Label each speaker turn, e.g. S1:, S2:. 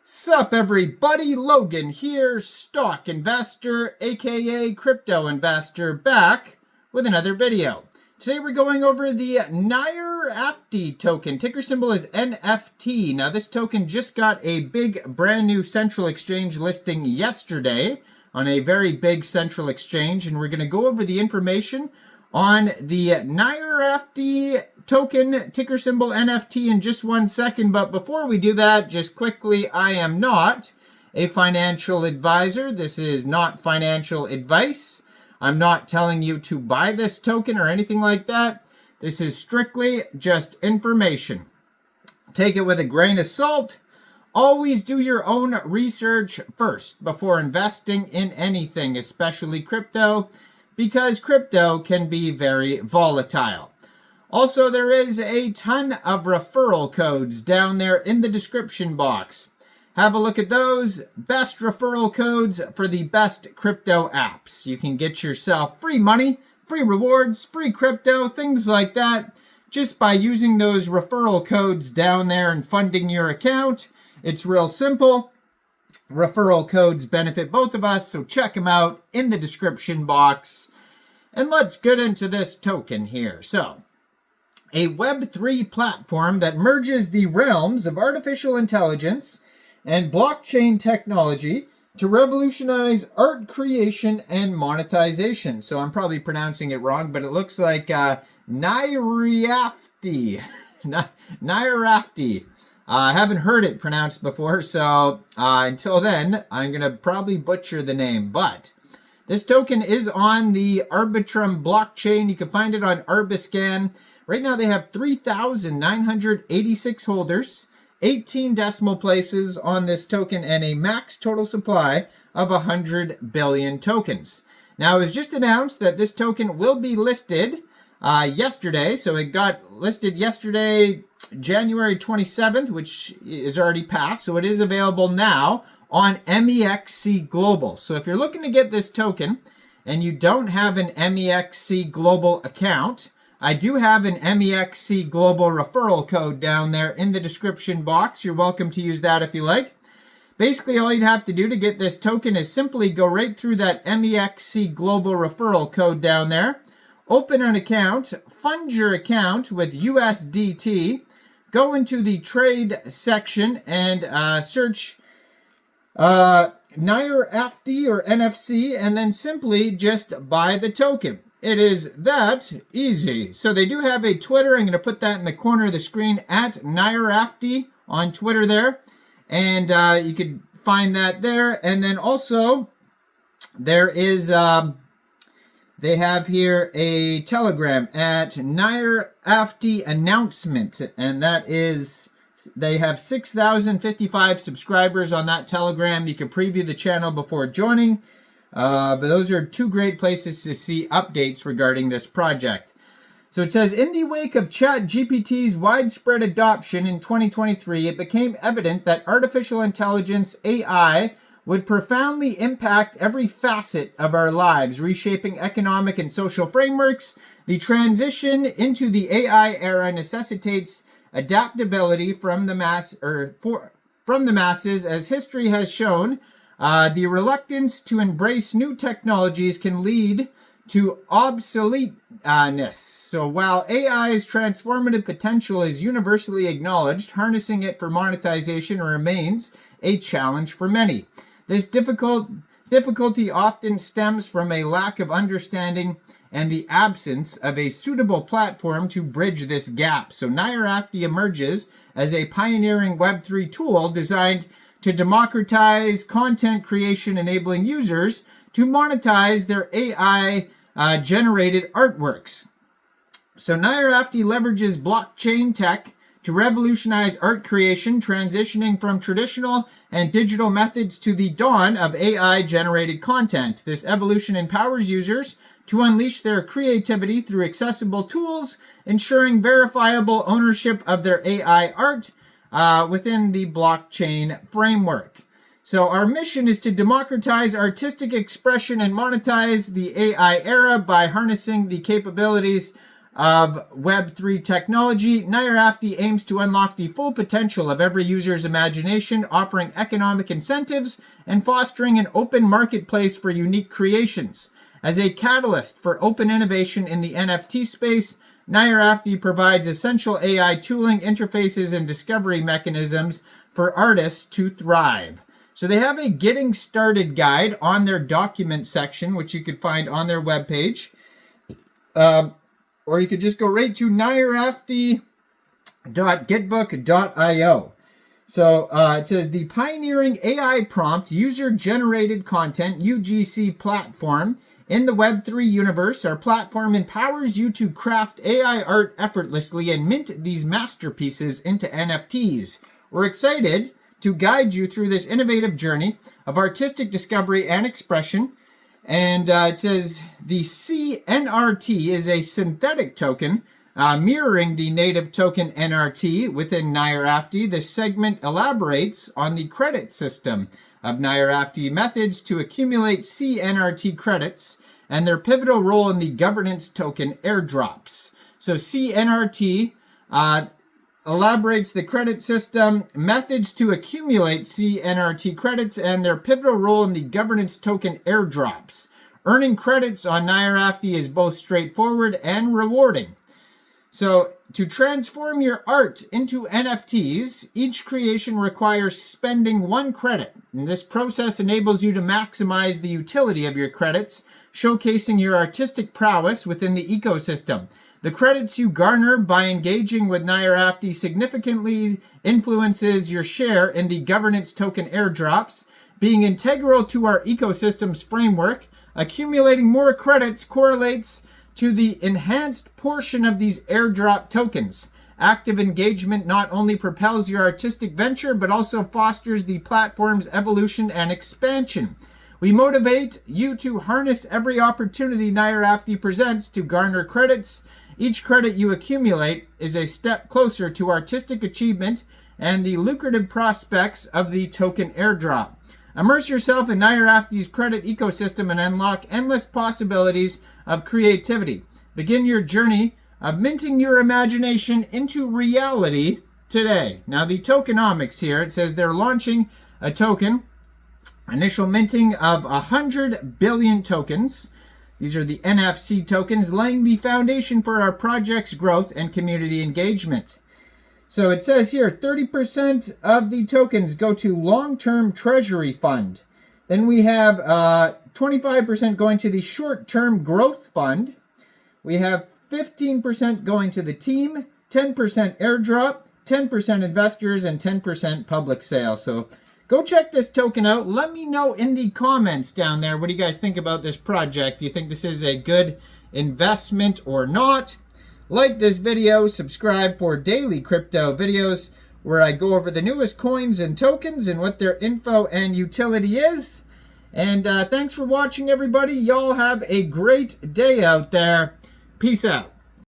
S1: Sup everybody, Logan here, stock investor, aka crypto investor, back with another video. Today we're going over the Nireafty token. Ticker symbol is NFT. Now this token just got a big brand new central exchange listing yesterday on a very big central exchange, and we're going to go over the information on the Nireafty token, ticker symbol NFT, in just 1 second. But before we do that, just quickly, I am not a financial advisor. This is not financial advice. I'm not telling you to buy this token or anything like that. This is strictly just information. Take it with a grain of salt. Always do your own research first before investing in anything, especially crypto, because crypto can be very volatile. Also, there is a ton of referral codes down there in the description box. Have a look at those. Best referral codes for the best crypto apps. You can get yourself free money, free rewards, free crypto, things like that, just by using those referral codes down there and funding your account. It's real simple. Referral codes benefit both of us, so check them out in the description box. And let's get into this token here. So, a Web3 platform that merges the realms of artificial intelligence and blockchain technology to revolutionize art creation and monetization. So I'm probably pronouncing it wrong, but it looks like Nireafty. Nireafty. I haven't heard it pronounced before, so until then, I'm going to probably butcher the name. But this token is on the Arbitrum blockchain. You can find it on Arbiscan. Right now, they have 3,986 holders, 18 decimal places on this token, and a max total supply of 100 billion tokens. Now, it was just announced that this token will be listed yesterday. So it got listed yesterday, January 27th, which is already passed. So it is available now on Mexc Global. So if you're looking to get this token and you don't have an Mexc Global account, I do have an Mexc Global referral code down there in the description box. You're welcome to use that if you like. Basically, all you'd have to do to get this token is simply go right through that Mexc Global referral code down there. Open an account, fund your account with USDT, go into the trade section and search Nireafty or NFC, and then simply just buy the token. It is that easy. So they do have a Twitter. I'm going to put that in the corner of the screen, at Nireafty on Twitter there. And you can find that there. And then also there is, they have here a Telegram at Nireafty Announcement. And that is, they have 6,055 subscribers on that Telegram. You can preview the channel before joining. But those are two great places to see updates regarding this project. So it says, in the wake of ChatGPT's widespread adoption in 2023, it became evident that artificial intelligence, AI, would profoundly impact every facet of our lives, reshaping economic and social frameworks. The transition into the AI era necessitates adaptability from the masses, as history has shown. The reluctance to embrace new technologies can lead to obsoleteness. So while AI's transformative potential is universally acknowledged, harnessing it for monetization remains a challenge for many. This difficulty often stems from a lack of understanding and the absence of a suitable platform to bridge this gap. So Nireafty emerges as a pioneering Web3 tool designed to democratize content creation, enabling users to monetize their AI-generated artworks. So Nireafty leverages blockchain tech to revolutionize art creation, transitioning from traditional and digital methods to the dawn of AI-generated content. This evolution empowers users to unleash their creativity through accessible tools, ensuring verifiable ownership of their AI art within the blockchain framework. So our mission is to democratize artistic expression and monetize the AI era by harnessing the capabilities of Web3 technology, Nireafty aims to unlock the full potential of every user's imagination, offering economic incentives and fostering an open marketplace for unique creations. As a catalyst for open innovation in the NFT space, Nireafty provides essential AI tooling, interfaces, and discovery mechanisms for artists to thrive. So they have a getting started guide on their document section, which you could find on their webpage. Or you could just go right to nireafty.gitbook.io. So it says the pioneering AI prompt user-generated content UGC platform in the Web3 universe. Our platform empowers you to craft AI art effortlessly and mint these masterpieces into NFTs. We're excited to guide you through this innovative journey of artistic discovery and expression. And it says the CNRT is a synthetic token mirroring the native token NRT within Nireafty. This segment elaborates on the credit system of Nireafty, methods to accumulate CNRT credits, and their pivotal role in the governance token airdrops. So CNRT elaborates the credit system, methods to accumulate CNRT credits, and their pivotal role in the governance token airdrops. Earning credits on Nireafty is both straightforward and rewarding. So to transform your art into NFTs, each creation requires spending 1 credit. And this process enables you to maximize the utility of your credits, showcasing your artistic prowess within the ecosystem. The credits you garner by engaging with Nireafty significantly influences your share in the governance token airdrops. Being integral to our ecosystem's framework, accumulating more credits correlates to the enhanced portion of these airdrop tokens. Active engagement not only propels your artistic venture, but also fosters the platform's evolution and expansion. We motivate you to harness every opportunity Nireafty presents to garner credits. Each credit you accumulate is a step closer to artistic achievement and the lucrative prospects of the token airdrop. Immerse yourself in Nireafty's credit ecosystem and unlock endless possibilities of creativity. Begin your journey of minting your imagination into reality today. Now the tokenomics here, it says they're launching a token, initial minting of 100 billion tokens. These are the NFC tokens, laying the foundation for our project's growth and community engagement. So it says here, 30% of the tokens go to long-term treasury fund. Then we have 25% going to the short-term growth fund. We have 15% going to the team, 10% airdrop, 10% investors, and 10% public sale. So go check this token out. Let me know in the comments down there, what do you guys think about this project? Do you think this is a good investment or not? Like this video, subscribe for daily crypto videos where I go over the newest coins and tokens and what their info and utility is. And thanks for watching, everybody. Y'all have a great day out there. Peace out.